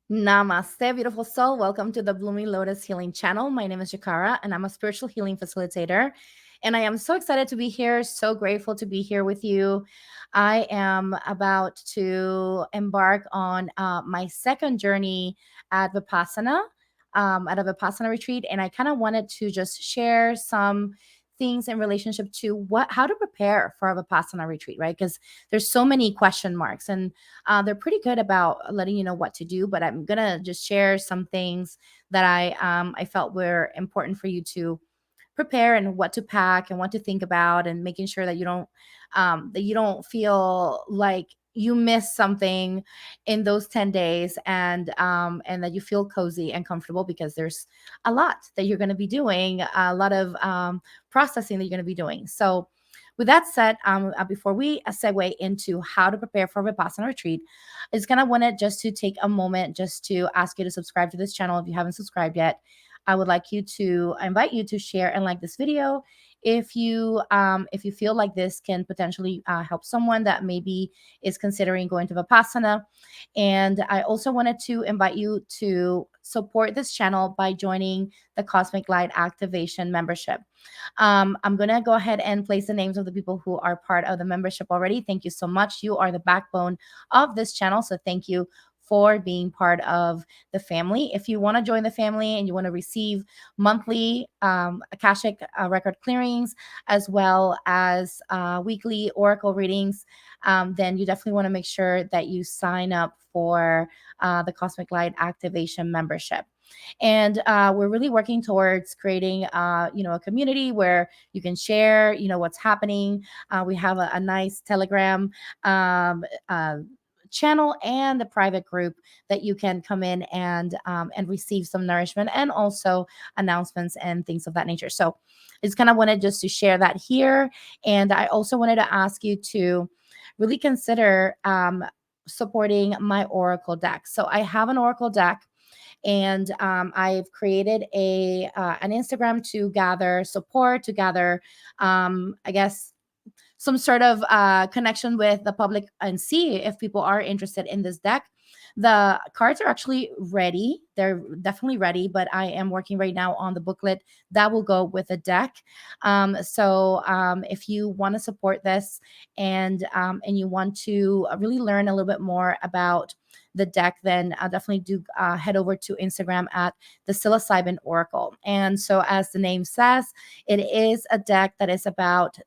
Namaste, beautiful soul. Welcome to the Blooming Lotus Healing Channel. My name is Jikara, and I'm a spiritual healing facilitator. And I am so excited to be here, so grateful to be here with you. I am about to embark on my second journey at Vipassana, at a Vipassana retreat. And I kind of wanted to just share some things in relationship to how to prepare for a Vipassana retreat, right? Because there's so many question marks, and they're pretty good about letting you know what to do, but I'm gonna just share some things that I felt were important for you to prepare, and what to pack and what to think about, and making sure that you don't feel like you miss something in those 10 days, and that you feel cozy and comfortable, because there's a lot that you're going to be doing, a lot of processing that you're going to be doing. So with that said, before we segue into how to prepare for Vipassana retreat, I just kind of wanted just to take a moment just to ask you to subscribe to this channel if you haven't subscribed yet. I would like you to invite you to share and like this video if you feel like this can potentially help someone that maybe is considering going to Vipassana. And I also wanted to invite you to support this channel by joining the Cosmic Light Activation membership. I'm going to go ahead and place the names of the people who are part of the membership already. Thank you so much. You are the backbone of this channel. So thank you for being part of the family. If you want to join the family and you want to receive monthly Akashic record clearings, as well as weekly oracle readings, then you definitely want to make sure that you sign up for the Cosmic Light Activation membership. And we're really working towards creating a community where you can share what's happening. We have a nice Telegram um, uh, channel and a private group that you can come in and receive some nourishment, and also announcements and things of that nature. So I just kind of wanted just to share that here. And I also wanted to ask you to really consider supporting my oracle deck. So I have an oracle deck, and I've created a an Instagram to gather support, to gather, I guess, some sort of connection with the public, and see if people are interested in this deck. The cards are actually ready. They're definitely ready, but I am working right now on the booklet that will go with the deck. So if you want to support this, and you want to really learn a little bit more about the deck, then definitely do head over to Instagram at the Psilocybin Oracle. And so, as the name says, it is a deck that is about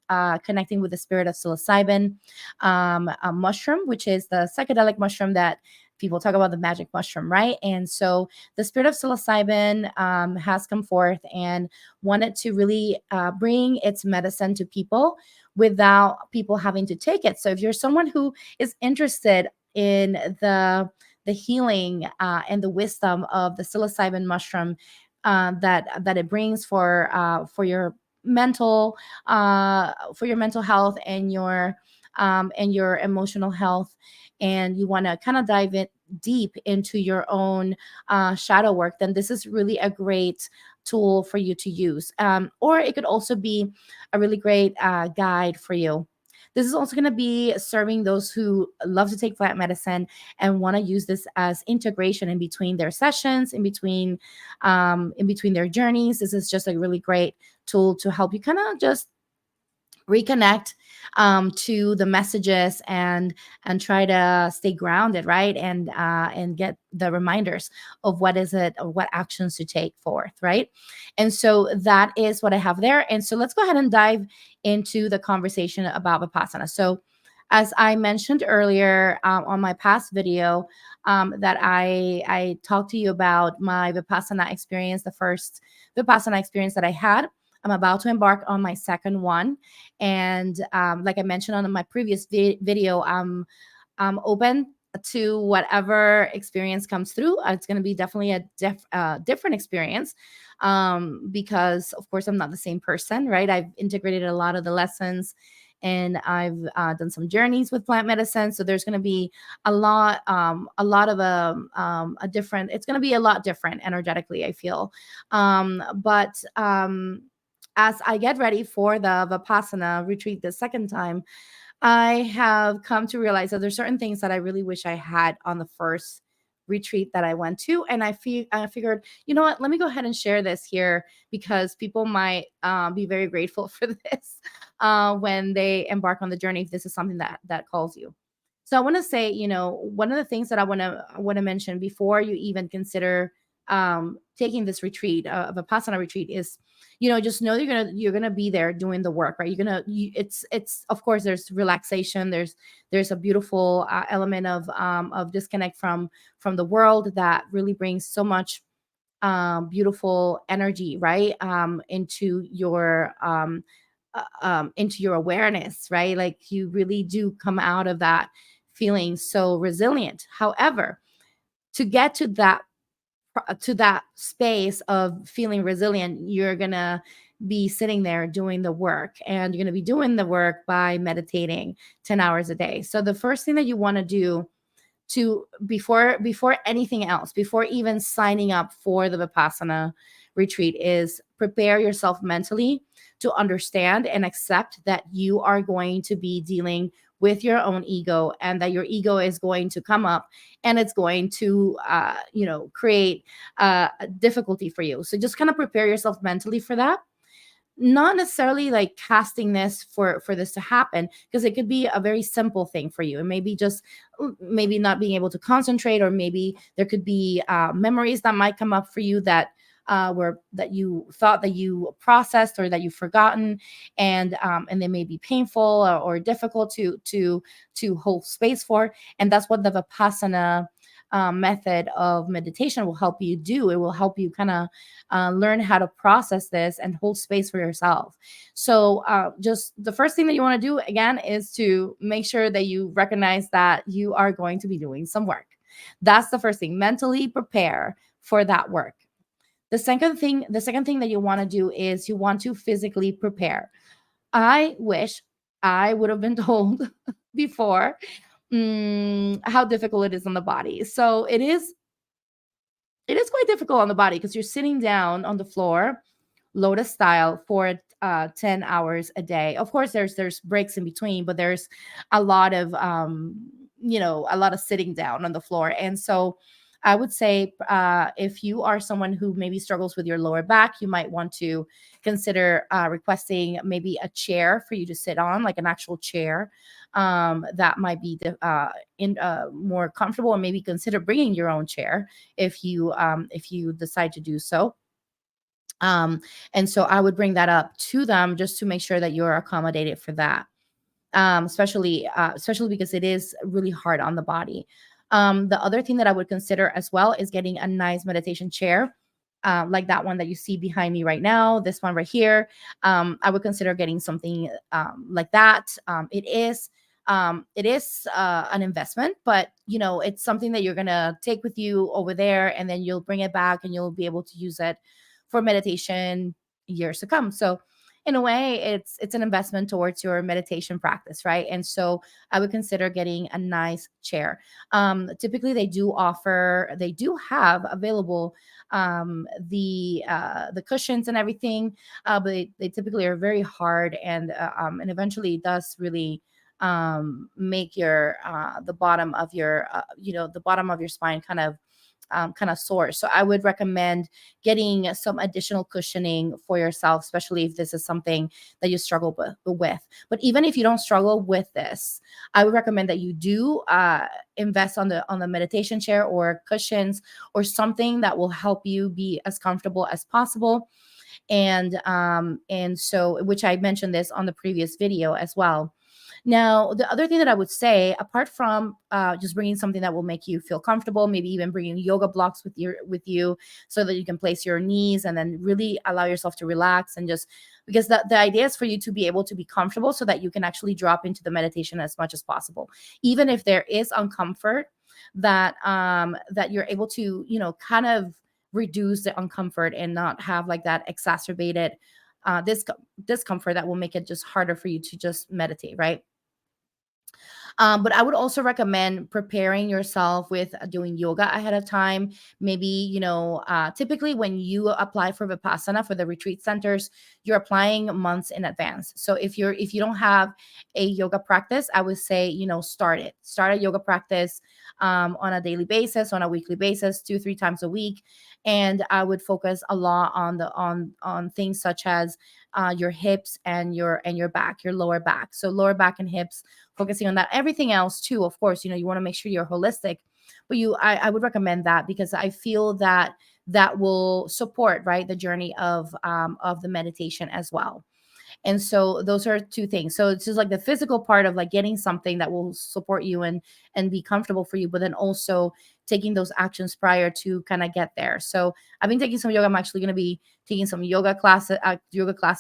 connecting with the spirit of psilocybin, a mushroom, which is the psychedelic mushroom that people talk about, the magic mushroom, right? And so the spirit of psilocybin has come forth and wanted to really bring its medicine to people without people having to take it. So if you're someone who is interested in the healing and the wisdom of the psilocybin mushroom, that it brings for your mental health, and your emotional health, and you want to kind of dive in deep into your own shadow work, then this is really a great tool for you to use. Or it could also be a really great guide for you. This is also going to be serving those who love to take plant medicine and want to use this as integration in between their sessions, in between their journeys. This is just a really great tool to help you kind of just reconnect to the messages, and try to stay grounded, right? And get the reminders of what is it, or what actions to take forth, right? And so that is what I have there. And so let's go ahead and dive into the conversation about Vipassana. So as I mentioned earlier, on my past video, that I talked to you about my Vipassana experience, the first Vipassana experience that I had. I'm about to embark on my second one. And like I mentioned on my previous video, I'm open to whatever experience comes through. It's going to be definitely a different experience, because, of course, I'm not the same person, right? I've integrated a lot of the lessons, and I've done some journeys with plant medicine. So there's going to be a lot of a different. It's going to be a lot different energetically, I feel. But as I get ready for the Vipassana retreat the second time, I have come to realize that there's certain things that I really wish I had on the first retreat that I went to, and I figured, you know what, let me go ahead and share this here because people might be very grateful for this when they embark on the journey, if this is something that calls you. So I want to say, one of the things that I want to mention before you even consider taking this retreat, Vipassana retreat, is, just know you're gonna be there doing the work, right? It's of course there's relaxation, there's a beautiful element of disconnect from the world that really brings so much beautiful energy, right, into your awareness, right? Like you really do come out of that feeling so resilient. However, to get to that space of feeling resilient, you're gonna be sitting there doing the work, and you're gonna be doing the work by meditating 10 hours a day. So the first thing that you want to do, to before anything else, before even signing up for the Vipassana retreat, is prepare yourself mentally to understand and accept that you are going to be dealing with your own ego, and that your ego is going to come up and it's going to create a difficulty for you. So just kind of prepare yourself mentally for that, not necessarily like casting this for this to happen, because it could be a very simple thing for you. It may be just maybe not being able to concentrate, or maybe there could be memories that might come up for you that you thought that you processed or that you've forgotten, and they may be painful or difficult to hold space for. And that's what the Vipassana method of meditation will help you do. It will help you kind of learn how to process this and hold space for yourself. So, just the first thing that you want to do again is to make sure that you recognize that you are going to be doing some work. That's the first thing. Mentally prepare for that work. The second thing that you want to do is you want to physically prepare. I wish I would have been told before how difficult it is on the body. So it is quite difficult on the body because you're sitting down on the floor, lotus style, for 10 hours a day. Of course, there's breaks in between, but there's a lot of a lot of sitting down on the floor. And so I would say, if you are someone who maybe struggles with your lower back, you might want to consider requesting maybe a chair for you to sit on, like an actual chair that might be more comfortable, or maybe consider bringing your own chair if you decide to do so. And so I would bring that up to them just to make sure that you're accommodated for that, especially because it is really hard on the body. The other thing that I would consider as well is getting a nice meditation chair, like that one that you see behind me right now, this one right here. I would consider getting something like that. It is an investment, but it's something that you're gonna take with you over there, and then you'll bring it back, and you'll be able to use it for meditation years to come. So in a way, it's an investment towards your meditation practice, right? And so I would consider getting a nice chair. Typically they do have available the cushions and everything, but they typically are very hard, and eventually it does really make your the bottom of your spine kind of sore. So I would recommend getting some additional cushioning for yourself, especially if this is something that you struggle with. But even if you don't struggle with this, I would recommend that you do invest on the meditation chair or cushions, or something that will help you be as comfortable as possible. And so, which I mentioned this on the previous video as well. Now, the other thing that I would say, apart from just bringing something that will make you feel comfortable, maybe even bringing yoga blocks with you, so that you can place your knees and then really allow yourself to relax, and just because the idea is for you to be able to be comfortable so that you can actually drop into the meditation as much as possible, even if there is uncomfort, that you're able to kind of reduce the uncomfort and not have like that exacerbated discomfort that will make it just harder for you to just meditate, right? But I would also recommend preparing yourself with doing yoga ahead of time. Maybe, typically when you apply for Vipassana for the retreat centers, you're applying months in advance. So if you don't have a yoga practice, I would say, start it. Start a yoga practice on a daily basis, on a weekly basis, 2, 3 times a week. And I would focus a lot on things such as your hips and your back, your lower back. So lower back and hips, focusing on that. Everything else too, of course, you want to make sure you're holistic, but I would recommend that because I feel that that will support, right, the journey of the meditation as well. And so those are two things. So it's just like the physical part of like getting something that will support you and be comfortable for you, but then also taking those actions prior to kind of get there. So I've been taking some yoga. I'm actually going to be taking some yoga class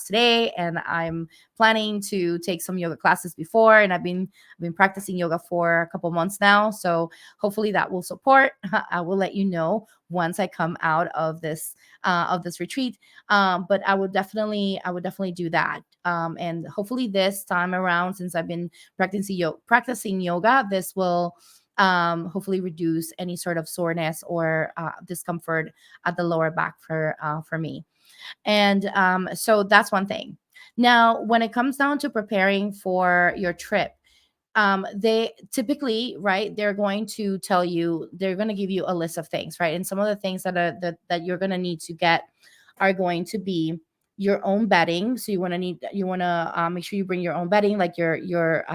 today, and I'm planning to take some yoga classes before. And I've been practicing yoga for a couple months now. So hopefully that will support. I will let you know once I come out of this retreat. But I would definitely do that. And hopefully this time around, since I've been practicing yoga, this will hopefully reduce any sort of soreness or discomfort at the lower back for me. And so that's one thing. Now, when it comes down to preparing for your trip, they typically, right, they're going to tell you, they're going to give you a list of things, right? And some of the things that you're going to need to get are going to be your own bedding. So you want to make sure you bring your own bedding, like your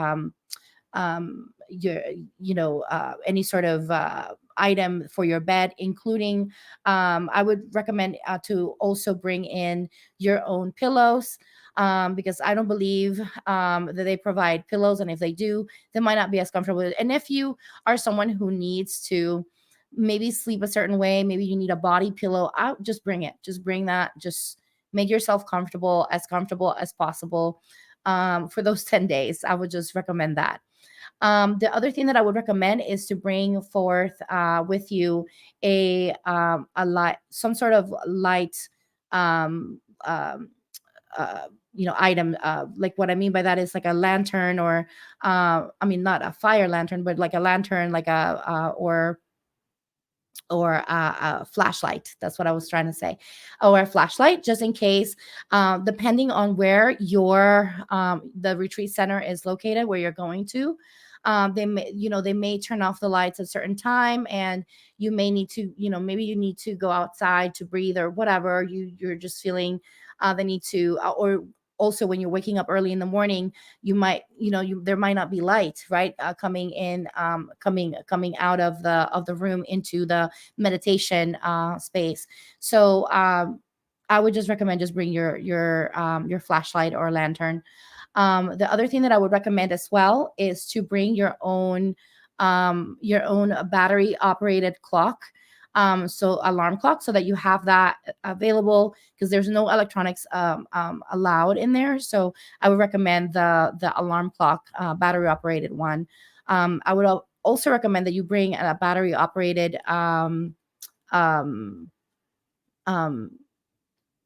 any sort of item for your bed, including I would recommend to also bring in your own pillows, because I don't believe that they provide pillows, and if they do, they might not be as comfortable. And if you are someone who needs to maybe sleep a certain way, maybe you need a body pillow, I'll just bring it. Just bring that. Just make yourself comfortable as possible for those 10 days. I would just recommend that. The other thing that I would recommend is to bring forth with you a light, some sort of light, um, um, item. Like what I mean by that is like a lantern, or I mean not a fire lantern, but like a lantern, like or a flashlight. That's what I was trying to say, or a flashlight, just in case, depending on where your the retreat center is located, where you're going to. They may turn off the lights at a certain time, and you may need to, maybe you need to go outside to breathe or whatever. You're just feeling the need to, or also when you're waking up early in the morning, you might, there might not be light, right, coming in, coming out of the room into the meditation space. So I would just recommend just bring your flashlight or lantern. The other thing that I would recommend as well is to bring your own battery operated clock. So alarm clock, so that you have that available, because there's no electronics allowed in there. So I would recommend the alarm clock, battery operated one. I would also recommend that you bring a battery operated um, um,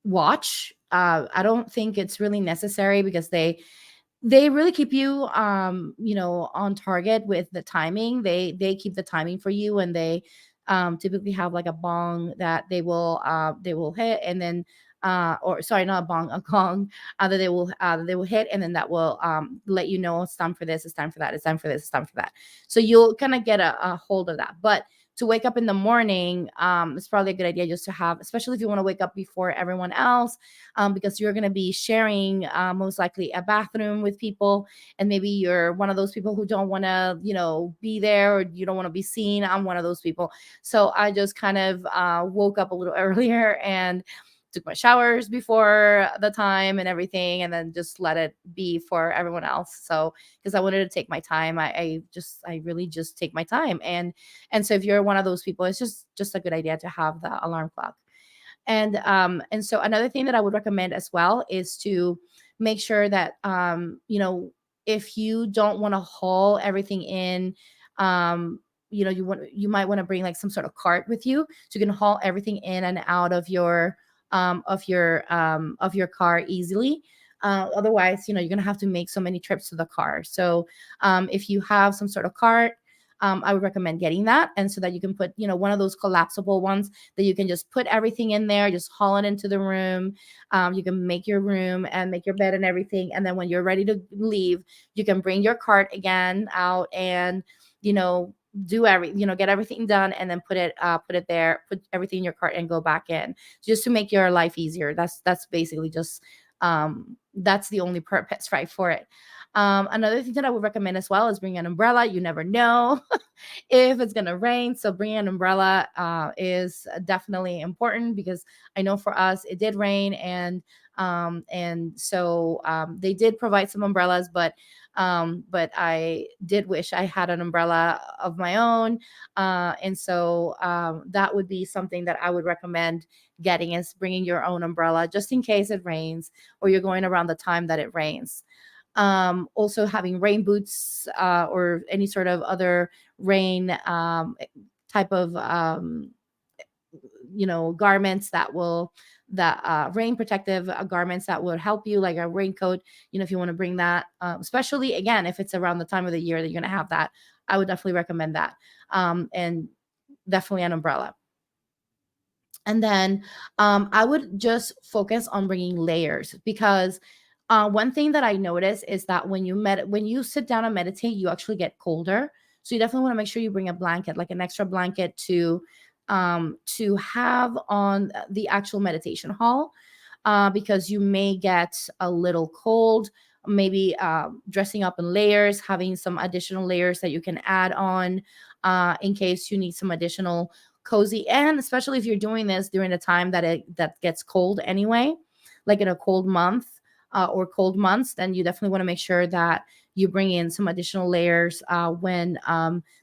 watch. I don't think it's really necessary, because they really keep you on target with the timing. They keep the timing for you, and they typically have like a bong that they will hit, and then or sorry, not a bong, a gong, that they will hit, and then that will let you know it's time for this, it's time for that, it's time for this, it's time for that. So you'll kind of get a hold of that. But to wake up in the morning, it's probably a good idea just to have, especially if you want to wake up before everyone else, because you're going to be sharing most likely a bathroom with people, and maybe you're one of those people who don't want to, be there, or you don't want to be seen. I'm one of those people. So I just kind of woke up a little earlier and took my showers before the time and everything, and then just let it be for everyone else. So because I wanted to take my time, I really just take my time. And so if you're one of those people, it's just a good idea to have the alarm clock. And so another thing that I would recommend as well is to make sure that if you don't want to haul everything in, you might want to bring like some sort of cart with you, so you can haul everything in and out of your car easily. Otherwise, you're gonna have to make so many trips to the car. So if you have some sort of cart, I would recommend getting that, and so that you can put, one of those collapsible ones that you can just put everything in there, just haul it into the room. You can make your room and make your bed and everything, and then when you're ready to leave, you can bring your cart again out and you know get everything done, and then put it there, put everything in your cart and go back in, just to make your life easier. That's basically just that's the only purpose, right, for it. Another thing that I would recommend as well is bring an umbrella. You never know if it's gonna rain, so bringing an umbrella is definitely important, because I know for us it did rain, and so they did provide some umbrellas, but I did wish I had an umbrella of my own, and so that would be something that I would recommend getting, is bringing your own umbrella just in case it rains or you're going around the time that it rains. Also having rain boots, or any sort of other rain type of garments that rain protective garments that would help you, like a raincoat, if you want to bring that, especially again if it's around the time of the year that you're going to have that. I would definitely recommend that, and definitely an umbrella. And then I would just focus on bringing layers, because one thing that I notice is that when you sit down and meditate, you actually get colder. So you definitely want to make sure you bring a blanket, like an extra blanket, to have on the actual meditation hall, because you may get a little cold. Maybe dressing up in layers, having some additional layers that you can add on, in case you need some additional cozy. And especially if you're doing this during a time that gets cold anyway, like in a cold month, or cold months, then you definitely want to make sure that you bring in some additional layers when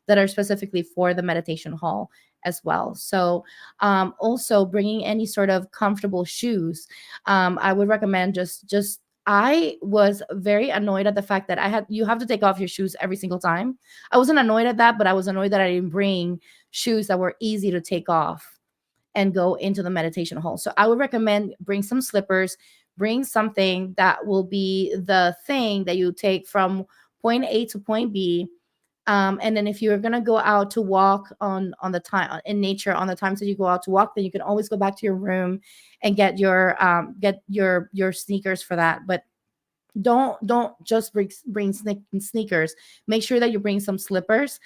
that are specifically for the meditation hall as well. So also bringing any sort of comfortable shoes. I would recommend just I was very annoyed at the fact that you have to take off your shoes every single time. I wasn't annoyed at that, but I was annoyed that I didn't bring shoes that were easy to take off and go into the meditation hall. So I would recommend bring some slippers, bring something that will be the thing that you take from point A to point B. And then if you're gonna go out to walk on the time in nature, on the times that you go out to walk, then you can always go back to your room and get your sneakers for that. But don't just bring sneakers. Make sure that you bring some slippers,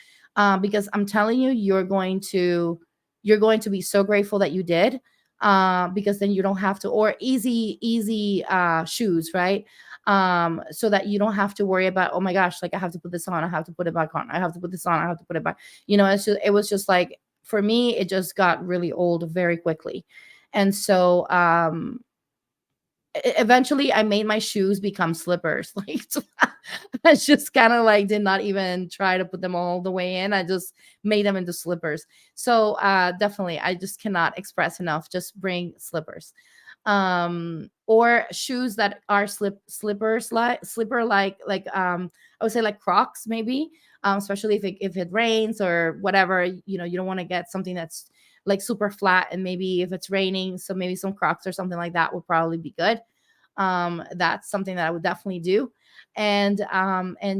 because I'm telling you, you're going to be so grateful that you did, because then you don't have to, or easy shoes, right? So that you don't have to worry about, oh my gosh, like I have to put this on, I have to put it back on, I have to put this on, I have to put it back. It was just like, for me, it just got really old very quickly. And so eventually I made my shoes become slippers. Like, so I just kind of like did not even try to put them all the way in. I just made them into slippers. So definitely I just cannot express enough. Just bring slippers. Or shoes that are slippers, like slipper I would say like Crocs maybe. Especially if it rains or whatever, you don't want to get something that's like super flat, and maybe if it's raining, so maybe some Crocs or something like that would probably be good. That's something that I would definitely do. And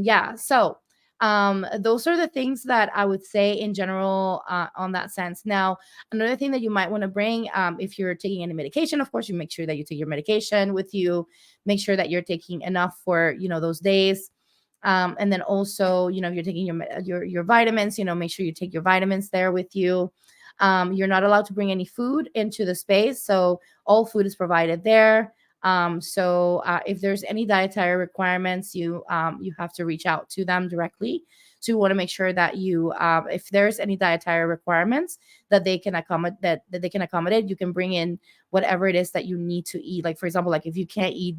yeah, so those are the things that I would say in general, on that sense. Now, another thing that you might want to bring, if you're taking any medication, of course, you make sure that you take your medication with you. Make sure that you're taking enough for those days. And then also, if you're taking your vitamins, make sure you take your vitamins there with you. You're not allowed to bring any food into the space, so all food is provided there. So if there's any dietary requirements, you have to reach out to them directly. So you want to make sure that if there's any dietary requirements that they can accommodate, that they can accommodate, you can bring in whatever it is that you need to eat. Like, for example, like if you can't eat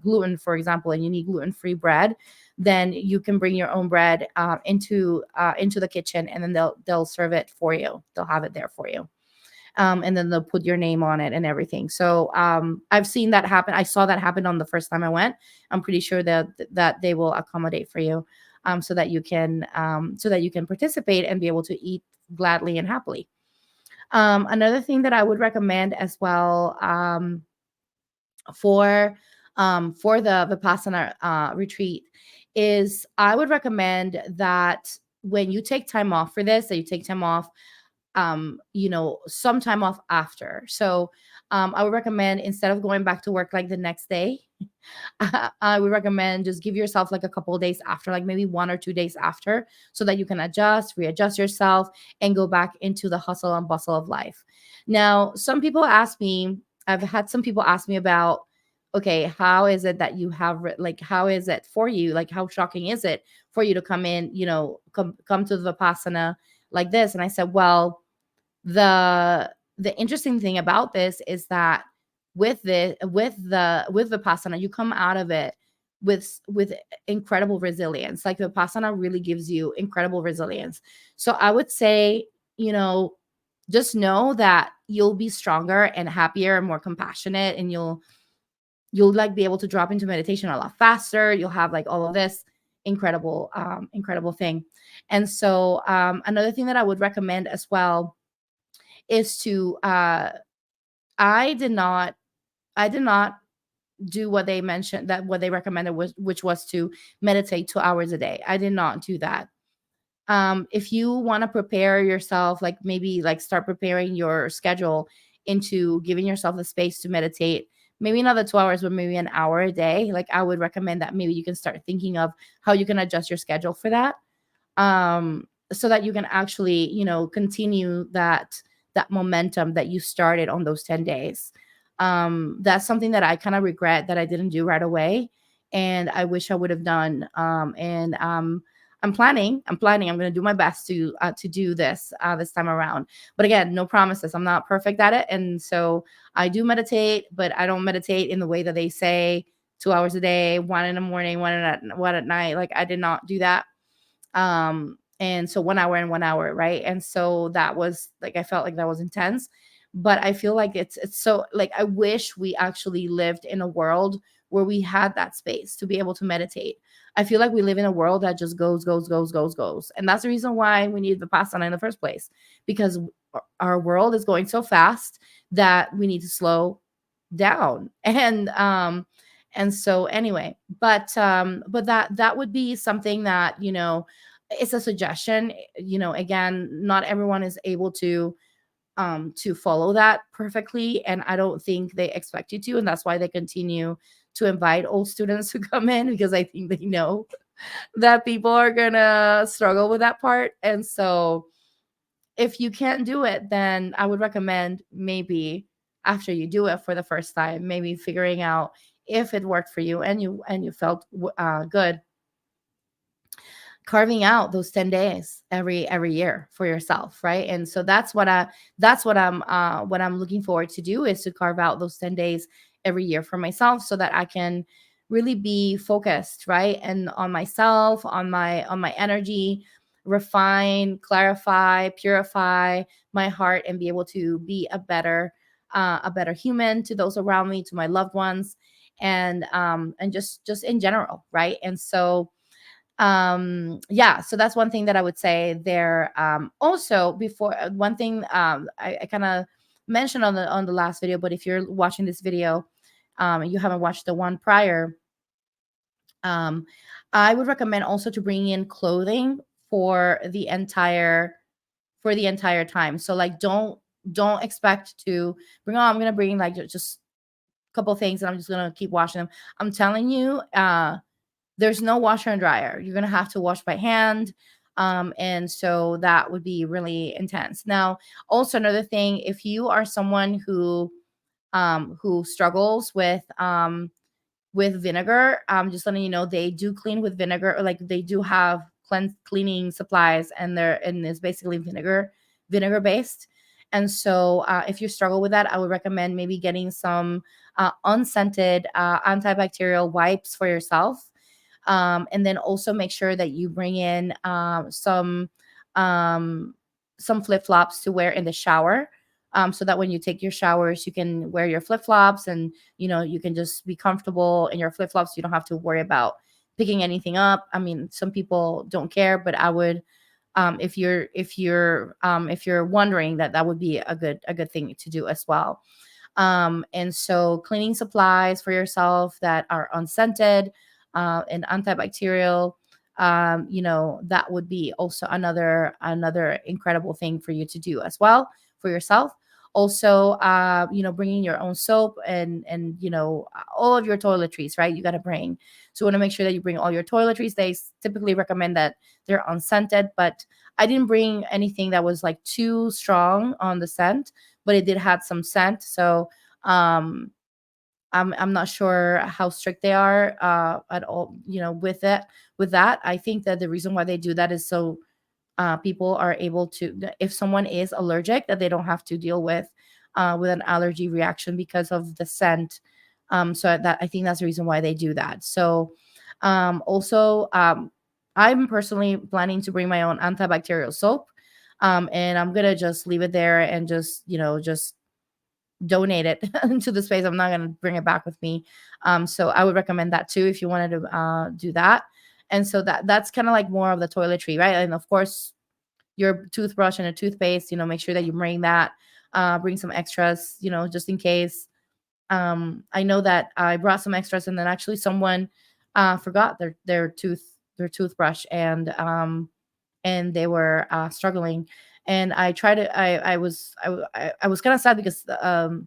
gluten, for example, and you need gluten-free bread, then you can bring your own bread into the kitchen, and then they'll serve it for you. They'll have it there for you. And then they'll put your name on it and everything. So I've seen that happen. I saw that happen on the first time I went. I'm pretty sure that they will accommodate for you, so that you can participate and be able to eat gladly and happily. Another thing that I would recommend as well, for for the Vipassana retreat is I would recommend that when you take time off for this, that you take time off, some time off after. So I would recommend, instead of going back to work like the next day, I would recommend just give yourself like a couple of days after, like maybe 1 or 2 days after, so that you can readjust yourself, and go back into the hustle and bustle of life. Now, I've had some people ask me about, okay, how is it that you have, like, how is it for you? Like, how shocking is it for you to come in, come to the Vipassana like this? And I said, well, the interesting thing about this is that with Vipassana, you come out of it with incredible resilience. Like, Vipassana really gives you incredible resilience. So I would say, you know, just know that you'll be stronger and happier and more compassionate, and you'll like be able to drop into meditation a lot faster. You'll have like all of this incredible thing. And so another thing that I would recommend as well is to I did not do what they mentioned, that what they recommended was, which was to meditate 2 hours a day. I did not do that. If you want to prepare yourself, like maybe like start preparing your schedule into giving yourself the space to meditate, maybe not the 2 hours, but maybe an hour a day. Like, I would recommend that maybe you can start thinking of how you can adjust your schedule for that, so that you can actually, continue that momentum that you started on those 10 days. That's something that I kind of regret that I didn't do right away, and I wish I would have done. And I'm going to do my best to do this this time around. But again, no promises. I'm not perfect at it, and so I do meditate, but I don't meditate in the way that they say, 2 hours a day, one in the morning, one at night. Like, I did not do that. And so 1 hour and 1 hour, right? And so that was like, I felt like that was intense. But I feel like it's so, like, I wish we actually lived in a world where we had that space to be able to meditate. I feel like we live in a world that just goes, goes, goes, goes, goes. And that's the reason why we need Vipassana in the first place, because our world is going so fast that we need to slow down. And so anyway, but that would be something that, it's a suggestion. Again, not everyone is able to follow that perfectly, and I don't think they expect you to, and that's why they continue to invite old students to come in, because I think they know that people are gonna struggle with that part. And so if you can't do it, then I would recommend, maybe after you do it for the first time, maybe figuring out if it worked for you, and you felt good, carving out those 10 days every year for yourself, right? And so that's what I'm looking forward to do, is to carve out those 10 days every year for myself, so that I can really be focused, right? And on myself, on my energy, refine, clarify, purify my heart, and be able to be a better human to those around me, to my loved ones, and just in general, right? And so yeah, so that's one thing that I would say there. Also, before one thing, I kind of mentioned on the last video, but if you're watching this video, you haven't watched the one prior, um I would recommend also to bring in clothing for the entire time. So, like, don't expect to bring, oh, I'm gonna bring like just a couple things and I'm just gonna keep washing them. I'm telling you, there's no washer and dryer. You're gonna have to wash by hand. And so that would be really intense. Now, also another thing, if you are someone who struggles with vinegar, just letting you know, they do clean with vinegar, or like they do have cleaning supplies, and it's basically vinegar based. And so if you struggle with that, I would recommend maybe getting some unscented antibacterial wipes for yourself. And then also make sure that you bring in um, some flip flops to wear in the shower, so that when you take your showers, you can wear your flip flops, and you can just be comfortable in your flip flops. You don't have to worry about picking anything up. I mean, some people don't care, but I would, if you're wondering, that would be a good thing to do as well. And so cleaning supplies for yourself that are unscented and antibacterial, that would be also another incredible thing for you to do as well for yourself. Also, bringing your own soap and all of your toiletries, right? You got to bring. So you want to make sure that you bring all your toiletries. They typically recommend that they're unscented, but I didn't bring anything that was like too strong on the scent, but it did have some scent. So um I'm not sure how strict they are at all, with that. I think that the reason why they do that is so people are able to, if someone is allergic, that they don't have to deal with an allergy reaction because of the scent. So that, I think that's the reason why they do that. So also, I'm personally planning to bring my own antibacterial soap, and I'm gonna just leave it there and just donate it to the space. I'm not going to bring it back with me. So I would recommend that too if you wanted to do that. And so that's kind of like more of the toiletry, right? And of course, your toothbrush and a toothpaste. Make sure that you bring that. Bring some extras, just in case. I know that I brought some extras, and then actually someone forgot their toothbrush, and they were struggling. And I tried to I was kind of sad because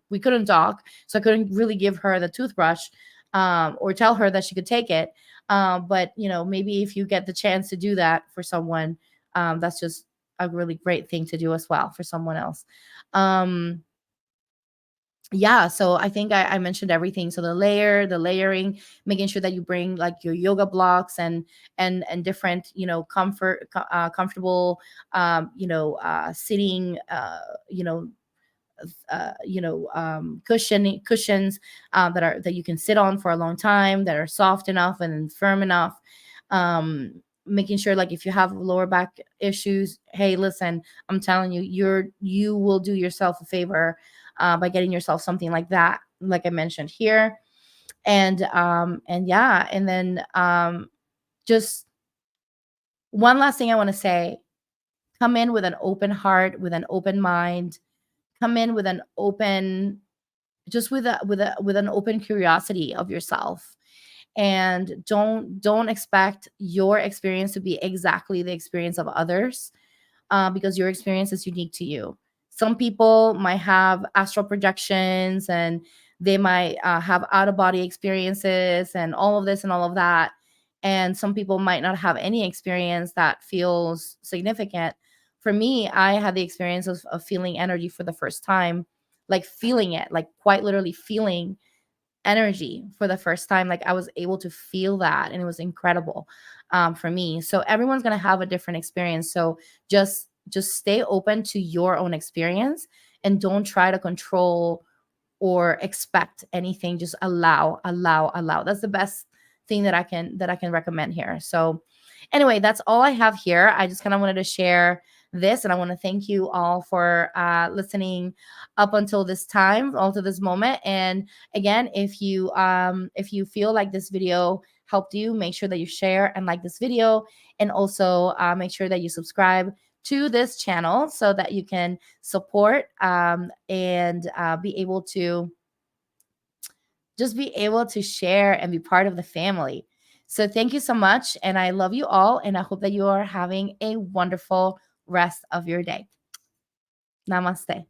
we couldn't talk, so I couldn't really give her the toothbrush, or tell her that she could take it. But maybe if you get the chance to do that for someone, that's just a really great thing to do as well for someone else. um yeah, so I think I mentioned everything. So the layering, making sure that you bring like your yoga blocks and different, comfortable, sitting, cushions, that you can sit on for a long time, that are soft enough and firm enough. Making sure, like, if you have lower back issues, hey, listen, I'm telling you, you will do yourself a favor by getting yourself something like that, like I mentioned here. And yeah, and then just one last thing I want to say: come in with an open heart, with an open mind. Come in with an open, just with an open curiosity of yourself, and don't expect your experience to be exactly the experience of others, because your experience is unique to you. Some people might have astral projections, and they might have out of body experiences and all of this and all of that. And some people might not have any experience that feels significant. For me, I had the experience of feeling energy for the first time, like feeling it, like quite literally feeling energy for the first time. Like, I was able to feel that, and it was incredible, for me. So everyone's going to have a different experience. So just stay open to your own experience, and don't try to control or expect anything. Just allow. That's the best thing that I can recommend here. So anyway, that's all I have here. I just kind of wanted to share this, and I want to thank you all for listening up until this time, all to this moment. And again, if you feel like this video helped you, make sure that you share and like this video, and also make sure that you subscribe to this channel so that you can support, and be able to just be able to share and be part of the family. So thank you so much, and I love you all, and I hope that you are having a wonderful rest of your day. Namaste.